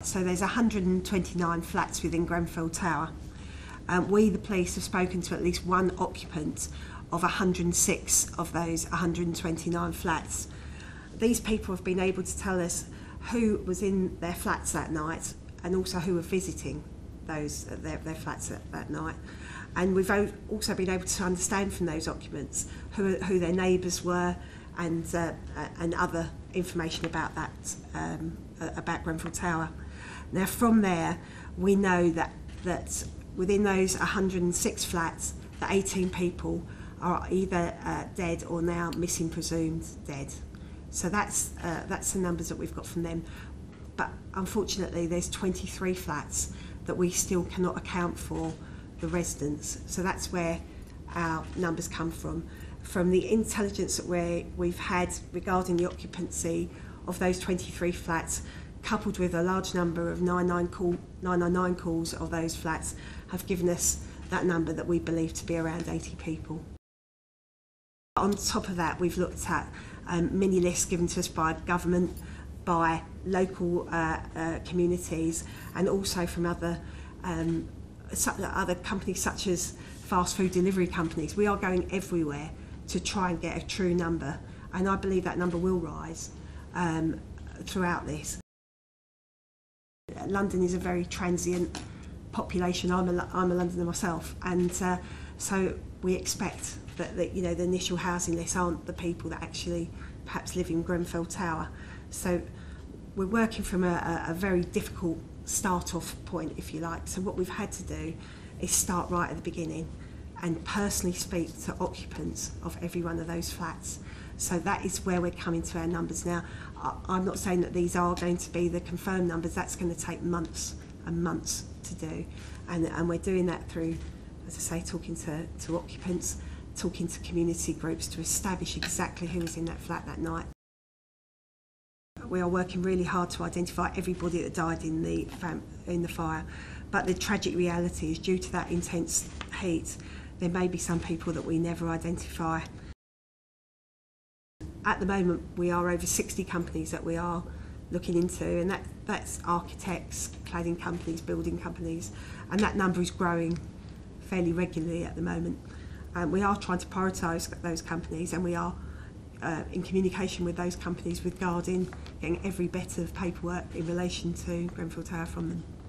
So there's 129 flats within Grenfell Tower. We, the police, have spoken to at least one occupant of 106 of those 129 flats. These people have been able to tell us who was in their flats that night and also who were visiting their flats that night. And we've also been able to understand from those occupants who their neighbours were and other information about that, about Grenfell Tower. Now from there, we know that within those 106 flats, the 18 people are either dead or now missing, presumed dead. So that's the numbers that we've got from them. But unfortunately, there's 23 flats that we still cannot account for the residents. So that's where our numbers come from. From the intelligence that we've had regarding the occupancy of those 23 flats, coupled with a large number of 999 calls of those flats, have given us that number that we believe to be around 80 people. On top of that, we've looked at mini lists given to us by government, by local communities, and also from other companies such as fast food delivery companies. We are going everywhere to try and get a true number, and I believe that number will rise throughout this. London is a very transient population. I'm a Londoner myself, and so we expect that the initial housing lists aren't the people that actually perhaps live in Grenfell Tower. So we're working from a very difficult start-off point, if you like. So what we've had to do is start right at the beginning and personally speak to occupants of every one of those flats. So that is where we're coming to our numbers now. I'm not saying that these are going to be the confirmed numbers. That's going to take months and months to do. And we're doing that through, as I say, talking to occupants, talking to community groups to establish exactly who was in that flat that night. We are working really hard to identify everybody that died in the fire, but the tragic reality is, due to that intense heat, there may be some people that we never identify. At the moment, we are over 60 companies that we are looking into, and that's architects, cladding companies, building companies, and that number is growing fairly regularly at the moment. We are trying to prioritise those companies, and we are in communication with those companies regarding getting every bit of paperwork in relation to Grenfell Tower from them.